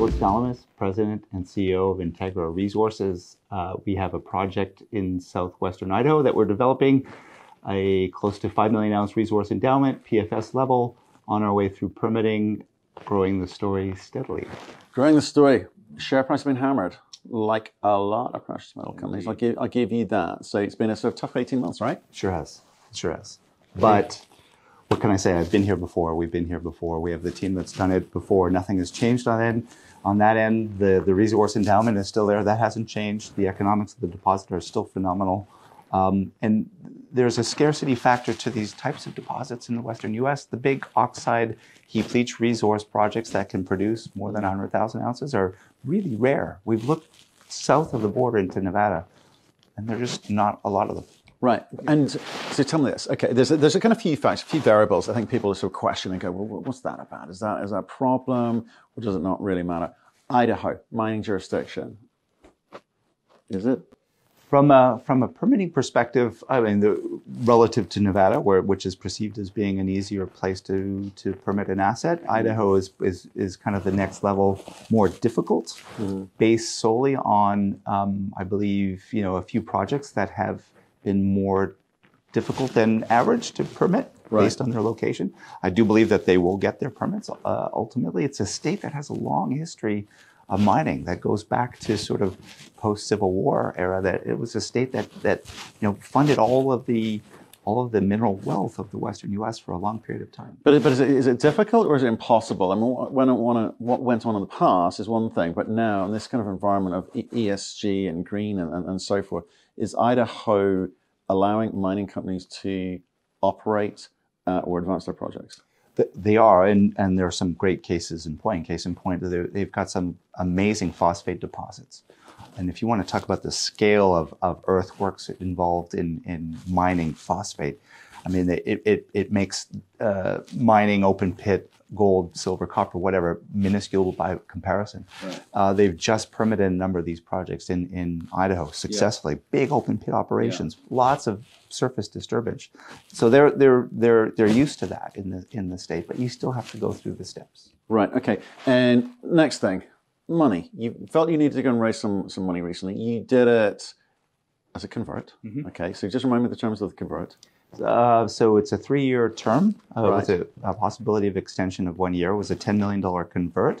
We're Salamis, President and CEO of Integra Resources. We have a project in southwestern Idaho that we're developing, a close to 5 million ounce resource endowment, PFS level, on our way through permitting, growing the story steadily. Growing the story. Share price has been hammered, like a lot of precious metal companies. I'll give you that. So it's been a sort of tough 18 months, right? Sure has. Sure has. But what can I say? I've been here before. We've been here before. We have the team that's done it before. Nothing has changed on that end. The resource endowment is still there. That hasn't changed. The economics of the deposit are still phenomenal. And there's a scarcity factor to these types of deposits in the western U.S. The big oxide heap leach resource projects that can produce more than 100,000 ounces are really rare. We've looked south of the border into Nevada, and there's just not a lot of them. Right. And so tell me this. Okay, there's a kind of few facts, a few variables I think people are sort of questioning and go, well, what's that about? Is that a problem, or does it not really matter? Idaho, mining jurisdiction. Is it? From a permitting perspective, I mean, relative to Nevada, which is perceived as being an easier place to permit an asset, Idaho is kind of the next level, more difficult, based solely on, I believe, a few projects that have been more difficult than average to permit based on their location. I do believe that they will get their permits ultimately. It's a state that has a long history of mining that goes back to sort of post-Civil War era. That it was a state that funded all of the mineral wealth of the western U.S. for a long period of time. But is it difficult or is it impossible? I mean, what went on in the past is one thing, but now in this kind of environment of ESG and green and so forth, is Idaho allowing mining companies to operate or advance their projects? They are, and there are some great cases in point. Case in point, they've got some amazing phosphate deposits. And if you want to talk about the scale of earthworks involved in mining phosphate, I mean, it makes mining open pit gold, silver, copper, whatever, minuscule by comparison. Right. They've just permitted a number of these projects in Idaho successfully. Big open pit operations, lots of surface disturbance. So they're used to that in the state, but you still have to go through the steps. Right. Okay. And next thing, money. You felt you needed to go and raise some money recently. You did it as a convert. Okay. So just remind me the terms of the convert. So it's a 3-year term with a possibility of extension of 1 year. It was a $10 million convert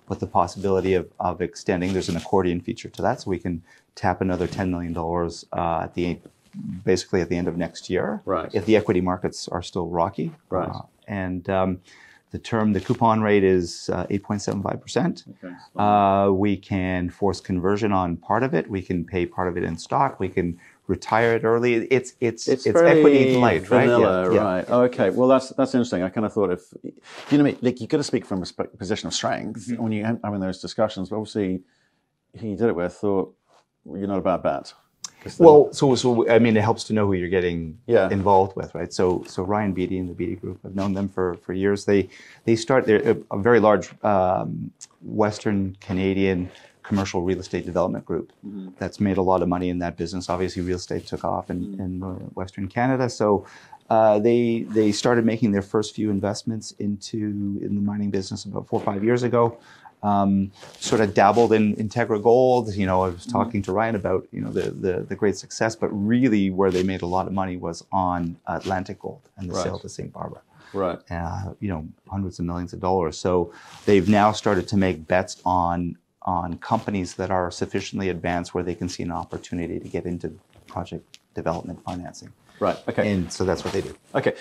with the possibility of extending. There's an accordion feature to that, so we can tap another $10 million basically at the end of next year, if the equity markets are still rocky. And the coupon rate is 8.75%. Okay. We can force conversion on part of it. We can pay part of it in stock. We can retire it early. It's equity light, vanilla, right? Right. Okay. Well, that's interesting. I kind of thought like you've got to speak from a position of strength when you're having those discussions. But obviously, who you did it with thought you're not a bad bet. Well, so I mean, it helps to know who you're getting involved with, right? So Ryan Beedie and the Beedie Group, I've known them for years. They're a very large Western Canadian commercial real estate development group that's made a lot of money in that business. Obviously, real estate took off in Western Canada, so they started making their first few investments in the mining business about 4 or 5 years ago. Sort of dabbled in Integra Gold. I was talking to Ryan about the great success, but really where they made a lot of money was on Atlantic Gold and the sale to St. Barbara. Right. Hundreds of millions of dollars. So they've now started to make bets on companies that are sufficiently advanced where they can see an opportunity to get into project development financing. Right. Okay. And so that's what they do. Okay.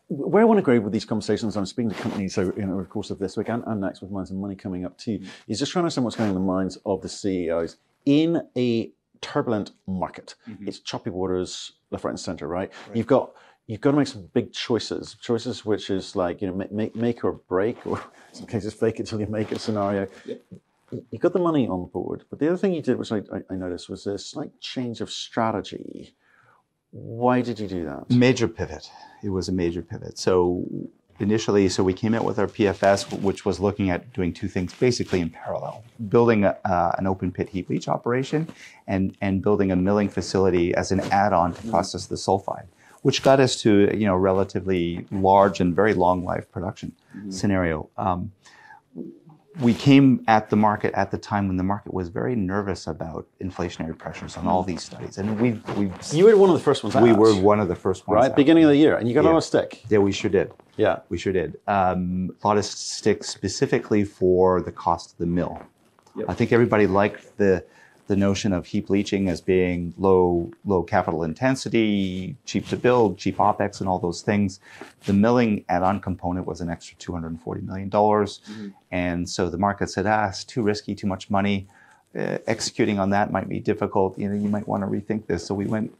Where I want to go with these conversations, I'm speaking to companies over the course of this week and next with Mines and Money coming up too, is just trying to understand what's going on in the minds of the CEOs in a turbulent market. It's choppy waters left, right, and center, right? You've got to make some big choices which is like make or break, or in some cases fake it till you make it scenario. You got the money on board, but the other thing you did, which I noticed, was a slight change of strategy. Why did you do that? Major pivot. It was a major pivot. So initially, we came out with our PFS, which was looking at doing two things basically in parallel: building an open pit heap leach operation and building a milling facility as an add-on to process the sulfide, which got us to relatively large and very long life production scenario. we came at the market at the time when the market was very nervous about inflationary pressures on all these studies. And You were one of the first ones out. We were one of the first ones right? out. Beginning of the year. And you got a lot of stick. Yeah, we sure did. Yeah. We sure did. A lot of stick specifically for the cost of the mill. Yep. I think everybody liked the notion of heap leaching as being low capital intensity, cheap to build, cheap OpEx, and all those things. The milling add-on component was an extra $240 million. Mm-hmm. And so the market said, it's too risky, too much money. Executing on that might be difficult. You might want to rethink this. So we went,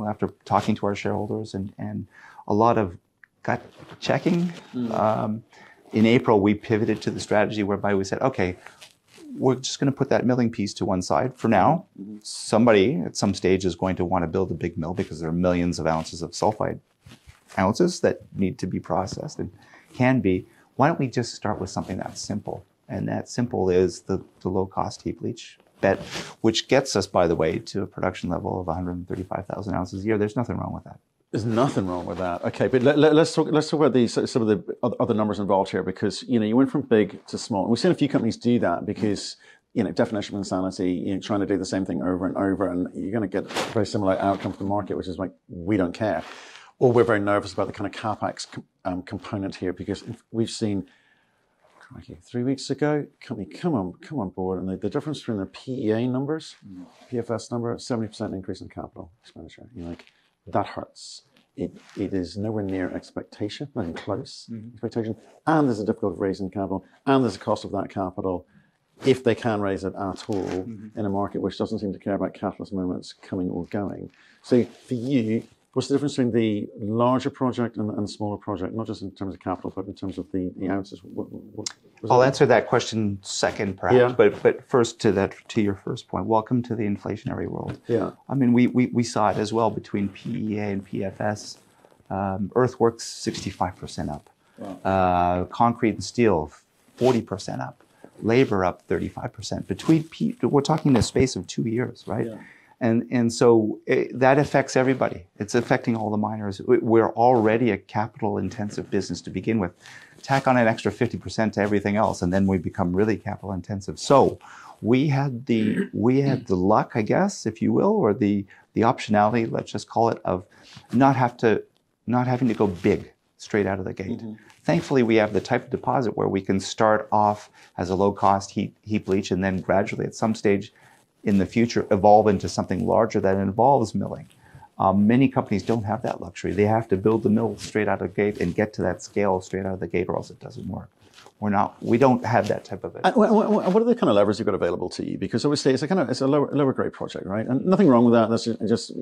after talking to our shareholders and a lot of gut checking. Mm-hmm. In April, we pivoted to the strategy whereby we said, okay, we're just going to put that milling piece to one side for now. Mm-hmm. Somebody at some stage is going to want to build a big mill because there are millions of ounces of sulfide ounces that need to be processed and can be. Why don't we just start with something that's simple? And that simple is the low-cost heap leach bet, which gets us, by the way, to a production level of 135,000 ounces a year. There's nothing wrong with that. There's nothing wrong with that. Okay, but let's talk about some of the other numbers involved here, because you went from big to small. And we've seen a few companies do that because definition of insanity, trying to do the same thing over and over, and you're going to get a very similar outcome from the market, which is like, we don't care, or we're very nervous about the kind of capex component here, because we've seen 3 weeks ago, company come on board, and the difference between the PEA numbers, PFS number, 70% increase in capital expenditure. That hurts. It is nowhere near expectation, not even close expectation. And there's a difficulty of raising capital, and there's a cost of that capital, if they can raise it at all, in a market which doesn't seem to care about catalyst moments coming or going. So for you, what's the difference between the larger project and the smaller project, not just in terms of capital, but in terms of the ounces? I'll answer that question second, perhaps. Yeah. But first, to your first point, welcome to the inflationary world. Yeah. I mean, we saw it as well between PEA and PFS. Earthworks 65% up. Wow. Concrete and steel 40% up. Labor up 35%. We're talking the space of 2 years, right? Yeah. And so that affects everybody. It's affecting all the miners. We're already a capital-intensive business to begin with. Tack on an extra 50% to everything else, and then we become really capital-intensive. So we had the luck, I guess, if you will, or the optionality, let's just call it, of not having to go big straight out of the gate. Mm-hmm. Thankfully, we have the type of deposit where we can start off as a low-cost heap leach, and then gradually, at some stage in the future, evolve into something larger that involves milling. Many companies don't have that luxury. They have to build the mill straight out of the gate and get to that scale straight out of the gate, or else it doesn't work. We don't have that type of it. What are the kind of levers you've got available to you? Because obviously it's a lower grade project, right? And nothing wrong with that. That's just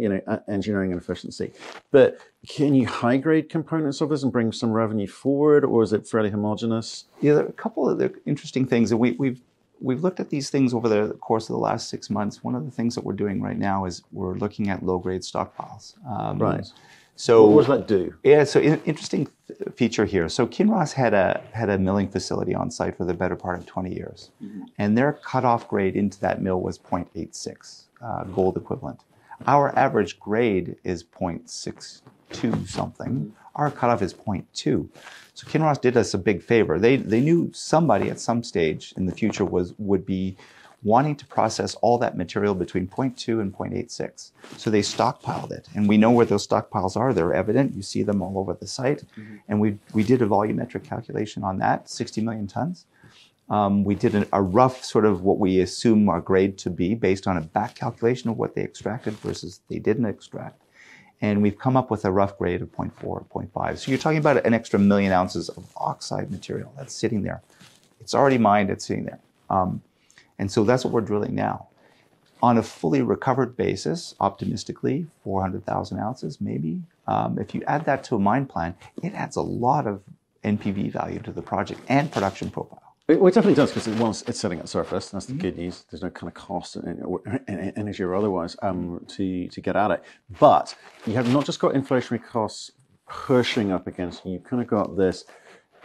engineering and efficiency. But can you high grade components of this and bring some revenue forward, or is it fairly homogeneous? Yeah, there are a couple of the interesting things that we've looked at these things over the course of the last 6 months. One of the things that we're doing right now is we're looking at low-grade stockpiles. Right. So what does that do? Yeah, so interesting feature here. So Kinross had a milling facility on site for the better part of 20 years. Mm-hmm. And their cutoff grade into that mill was 0.86 gold equivalent. Our average grade is 0.62 something. Mm-hmm. Our cutoff is 0.2. So Kinross did us a big favor. They knew somebody at some stage in the future would be wanting to process all that material between 0.2 and 0.86. So they stockpiled it. And we know where those stockpiles are. They're evident. You see them all over the site. Mm-hmm. And we did a volumetric calculation on that, 60 million tons. We did a rough sort of what we assume our grade to be based on a back calculation of what they extracted versus they didn't extract. And we've come up with a rough grade of 0.4, 0.5. So you're talking about an extra 1 million ounces of oxide material that's sitting there. It's already mined, it's sitting there. And so that's what we're drilling now. On a fully recovered basis, optimistically, 400,000 ounces maybe. If you add that to a mine plan, it adds a lot of NPV value to the project and production profile. Well, it definitely does, because once it's sitting at surface, that's the good news. There's no kind of cost, energy or otherwise, to get at it. But you have not just got inflationary costs pushing up against you. You've kind of got this.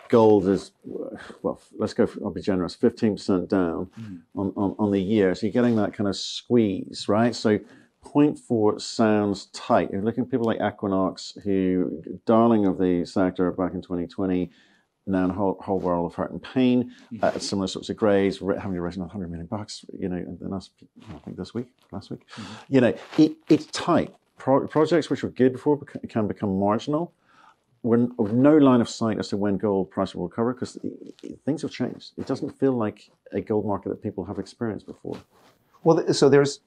Gold is, well, I'll be generous, 15% down on the year. So you're getting that kind of squeeze, right? So 0.4 sounds tight. You're looking at people like Equinox, who, darling of the sector back in 2020, now in a whole world of hurt and pain, similar sorts of grades, having to raise another $100 million, in the last, I think last week. It's tight. Projects which were good before can become marginal. We're with no line of sight as to when gold price will recover because things have changed. It doesn't feel like a gold market that people have experienced before. Well, so there's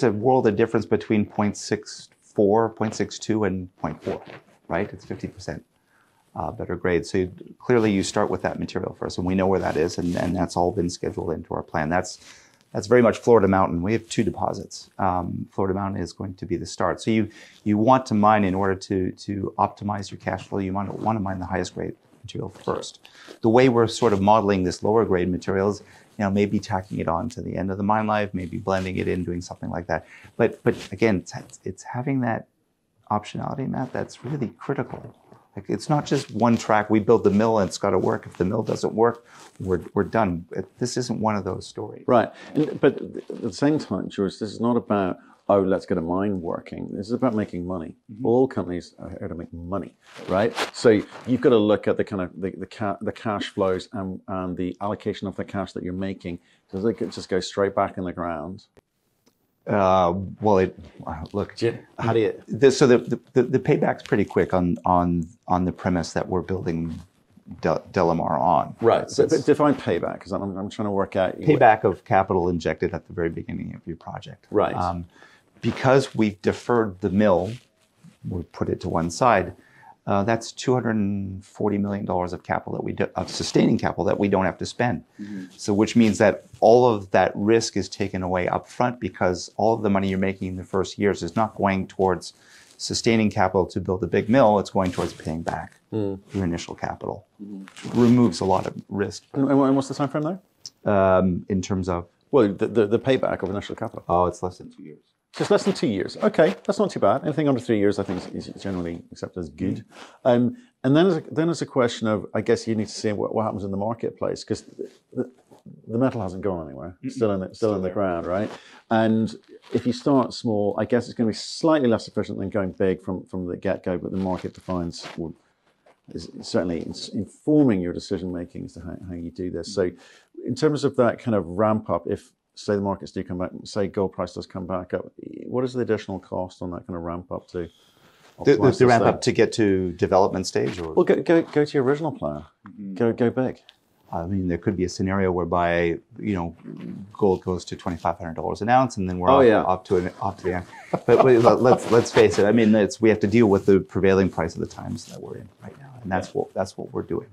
a world of difference between 0.64, 0.62, and 0.4, right? It's 50% better grade. So clearly you start with that material first, and we know where that is, and that's all been scheduled into our plan. That's very much Florida Mountain. We have 2 deposits. Florida Mountain is going to be the start. So you want to mine in order to optimize your cash flow. You want to mine the highest grade material first. The way we're sort of modeling this lower grade materials, maybe tacking it on to the end of the mine life, maybe blending it in, doing something like that. But again, it's having that optionality, Matt, that's really critical. Like, it's not just one track. We build the mill and it's got to work. If the mill doesn't work, we're done. This isn't one of those stories. Right. But at the same time, George, this is not about, let's get a mine working. This is about making money. Mm-hmm. All companies are here to make money, right? So you've got to look at the kind of the cash flows and the allocation of the cash that you're making. Does it just go straight back in the ground? Look. How do you? So the payback's pretty quick on the premise that we're building DeLamar on. Right. So define payback, because I'm trying to work out payback of capital injected at the very beginning of your project. Right. Because we've deferred the mill, we put it to one side. That's $240 million of capital of sustaining capital that we don't have to spend. Mm-hmm. So, which means that all of that risk is taken away up front, because all of the money you're making in the first years is not going towards sustaining capital to build a big mill. It's going towards paying back your initial capital. Mm-hmm. Removes a lot of risk. And what's the time frame there? In terms of? Well, the payback of initial capital. Oh, it's less than 2 years. Just less than 2 years. Okay, that's not too bad. Anything under 3 years, I think, is generally accepted as good. And then there's a question of, I guess you need to see what happens in the marketplace, because the metal hasn't gone anywhere. It's still in the ground, right? And if you start small, I guess it's going to be slightly less efficient than going big from the get-go, but the market is certainly informing your decision making as to how you do this. So in terms of that kind of ramp up, if say the markets do come back, say gold price does come back up, what is the additional cost on that kind of ramp up to? The ramp up to get to development stage? Or? Well, go to your original plan. Mm-hmm. Go big. I mean, there could be a scenario whereby, gold goes to $2,500 an ounce, and then we're off to the end. But let's face it. I mean, we have to deal with the prevailing price of the times that we're in right now, and that's what we're doing.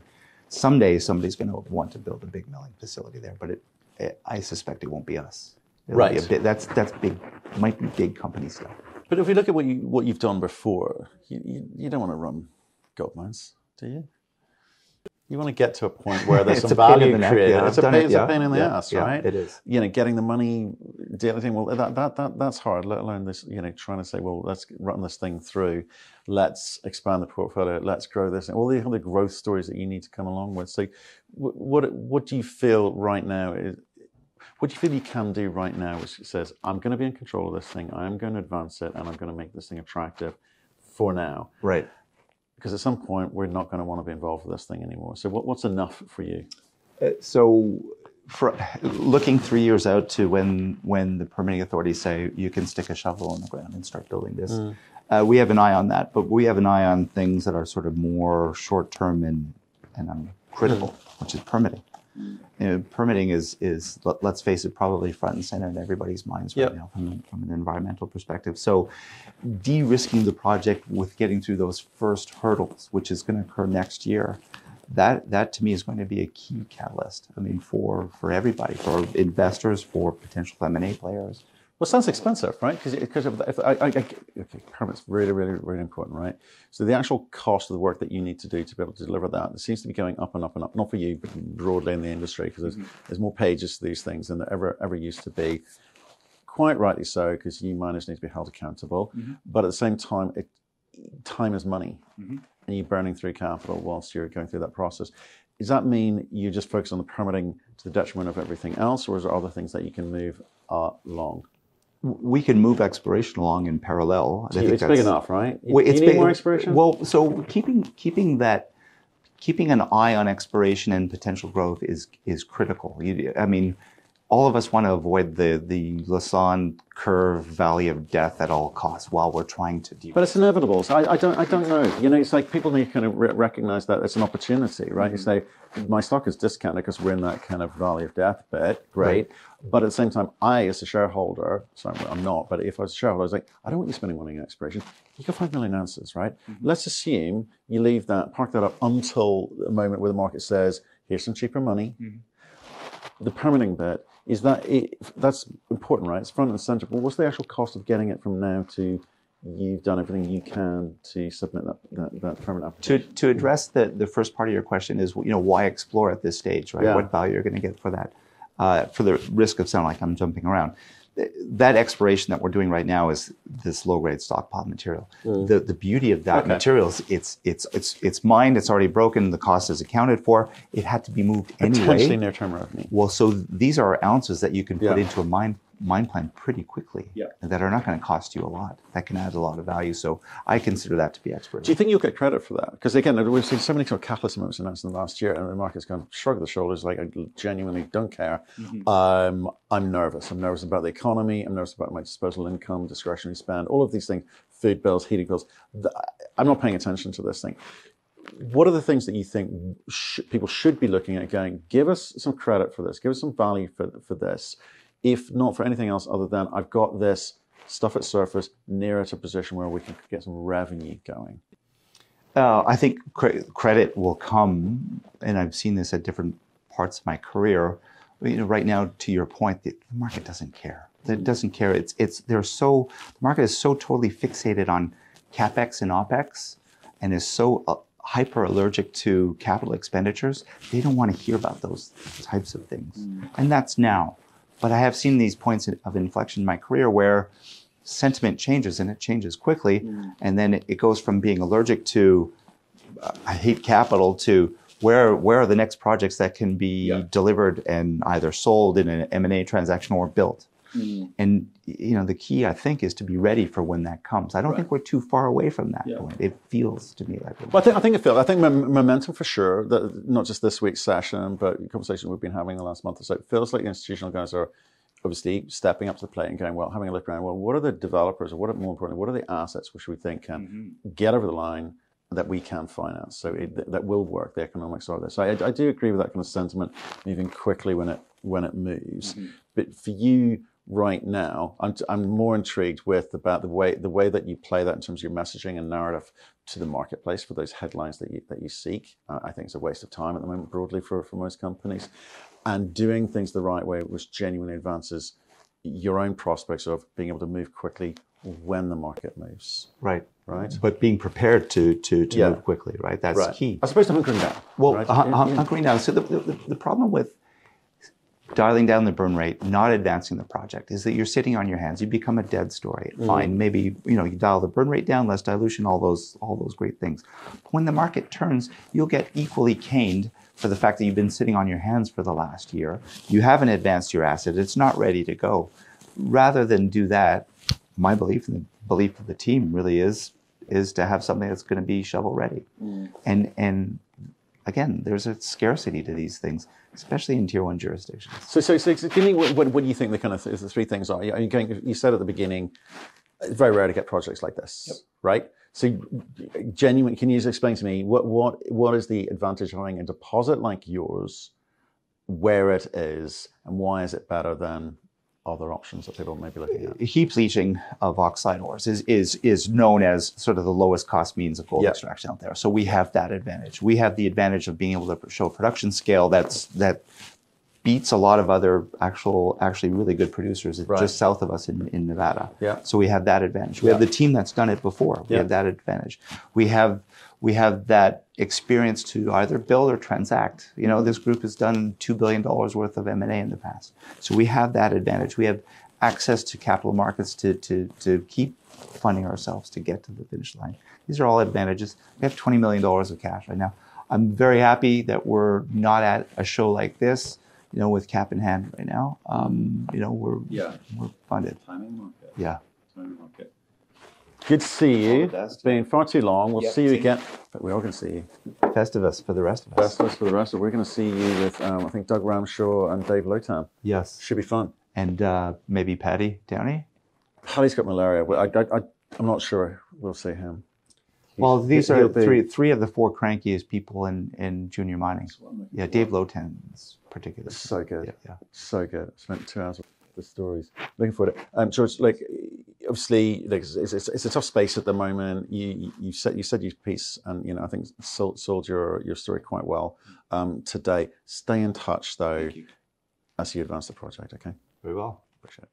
Someday somebody's going to want to build a big milling facility there, but I suspect it won't be us. Right. That's big. Might be big company stuff. But if we look at what you've done before, you don't want to run gold mines, do you? You want to get to a point where there's some value created. Yeah, it's a pain in the ass, right? It is. Getting the money, dealing. Well, that's hard. Let alone this. Trying to say, well, let's run this thing through. Let's expand the portfolio. Let's grow this. All the other growth stories that you need to come along with. So, what do you feel right now? What do you feel you can do right now, which says, I'm going to be in control of this thing. I'm going to advance it, and I'm going to make this thing attractive for now. Right. Because at some point, we're not going to want to be involved with this thing anymore. So what's enough for you? So for looking 3 years out to when the permitting authorities say you can stick a shovel in the ground and start building this, we have an eye on that. But we have an eye on things that are sort of more short-term and critical, which is permitting. Permitting is, let's face it, probably front and center in everybody's minds right now from an environmental perspective. So de-risking the project with getting through those first hurdles, which is going to occur next year, that to me is going to be a key catalyst. I mean, for everybody, for investors, for potential M&A players. Well, it sounds expensive, right? Because permit's really, really, really important, right? So the actual cost of the work that you need to do to be able to deliver that, it seems to be going up and up and up. Not for you, but broadly in the industry, because there's more pages to these things than there ever used to be. Quite rightly so, because you miners need to be held accountable. But at the same time, time is money, and you're burning through capital whilst you're going through that process. Does that mean you just focus on the permitting to the detriment of everything else, or is there other things that you can move along? We can move exploration along in parallel. It's big enough, right? You need more exploration? Well, so keeping that keeping an eye on exploration and potential growth is critical. I mean, all of us want to avoid the Lassonde curve valley of death at all costs while we're trying to do. But it's inevitable. So I don't know. You know, it's like people need to kind of recognize that it's an opportunity, right? You say, my stock is discounted because we're in that kind of valley of death bit. Great. Right. But at the same time, I, as a shareholder, sorry, I'm not, but if I was a shareholder, I was like, I don't want you spending money on exploration. You got 5 million ounces, right? Let's assume you leave that, park that up until the moment where the market says, here's some cheaper money. The permitting bit, is that that's important, right? It's front and center. But what's the actual cost of getting it from now to you've done everything you can to submit that permit application? To address the first part of your question is, why explore at this stage, right? Yeah. What value you're going to get for that? For the risk of sounding like I'm jumping around, that exploration that we're doing right now is this low-grade stockpile material. The beauty of that material is it's mined, it's already broken, the cost is accounted for. It had to be moved anyway. Potentially near-term revenue. Well, so these are ounces that you can put into a mine plan pretty quickly that are not going to cost you a lot. That can add a lot of value. So I consider that to be exploration. Do you think you'll get credit for that? Because again, we've seen so many sort of catalyst moments announced in the last year, and the market's gone shrug the shoulders like, I genuinely don't care. I'm nervous. I'm nervous about the economy. I'm nervous about my disposable income, discretionary spend, all of these things, food bills, heating bills. I'm not paying attention to this thing. What are the things that you think people should be looking at going, give us some credit for this, give us some value for this, if not for anything else other than I've got this stuff at surface nearer to a position where we can get some revenue going? I think credit will come, and I've seen this at different parts of my career. Right now, to your point, the market doesn't care. It doesn't care. The market is so totally fixated on capex and opex, and is so hyper allergic to capital expenditures. They don't want to hear about those types of things, and that's now. But I have seen these points of inflection in my career where sentiment changes, and it changes quickly, and then it goes from being allergic to I hate capital to where are the next projects that can be delivered and either sold in an M&A transaction or built. And the key, I think, is to be ready for when that comes. I don't think we're too far away from that point. It feels to me like it. Well, I think it feels. I think momentum for sure. Not just this week's session, but the conversation we've been having the last month or so. It feels like the institutional guys are obviously stepping up to the plate and going, well, having a look around. Well, what are the developers, or more importantly, what are the assets which we think can get over the line that we can finance? So that will work. The economics are there. So I do agree with that kind of sentiment, moving quickly when it moves. But for you right now, I'm more intrigued about the way that you play that in terms of your messaging and narrative to the marketplace for those headlines that you seek. I think it's a waste of time at the moment broadly for most companies, and doing things the right way, which genuinely advances your own prospects of being able to move quickly when the market moves. Right. But being prepared to move quickly, right? That's key. As opposed to hunkering down. Well, hunkering down. So the problem with dialing down the burn rate, not advancing the project, is that you're sitting on your hands. You become a dead story. Fine, maybe you dial the burn rate down, less dilution, all those great things. But when the market turns, you'll get equally caned for the fact that you've been sitting on your hands for the last year. You haven't advanced your asset. It's not ready to go. Rather than do that, my belief and the belief of the team really is to have something that's going to be shovel ready. And again, there's a scarcity to these things, especially in tier 1 jurisdictions. So give me what do you think the kind of the three things are? You said at the beginning, it's very rare to get projects like this, right? So genuinely, can you just explain to me what is the advantage of having a deposit like yours, where it is, and why is it better than other options that people may be looking at? Heap-leaching of oxide ores is known as sort of the lowest cost means of gold extraction out there. So we have that advantage. We have the advantage of being able to show production scale that beats a lot of other actually really good producers just south of us in Nevada. So we have that advantage. We have the team that's done it before. We have that advantage. We have that experience to either build or transact. This group has done $2 billion worth of M&A in the past. So we have that advantage. We have access to capital markets to keep funding ourselves to get to the finish line. These are all advantages. We have $20 million of cash right now. I'm very happy that we're not at a show like this, with cap in hand right now. We're funded. Timing market. Yeah. Timing market. Good to see you. All the best. It's been far too long. We'll Yep, see you same. again. But we are going to see you. Festivus for the rest of us. Best of us for the rest of it. We're going to see you with, I think, Doug Ramshaw and Dave Lotan. Yes. Should be fun. And maybe Paddy Downey? Paddy's got malaria. I'm not sure we'll see him. Well, these are he'll be- three of the four crankiest people in junior mining. Yeah, Dave Lotan's particularly. So good. Yeah, yeah. So good. I spent 2 hours with the stories. Looking forward to it. George, like, obviously, like, it's a tough space at the moment. You said your piece, and you know, I think sold your story quite well today. Stay in touch though as you advance the project. Okay. Very well. Appreciate it.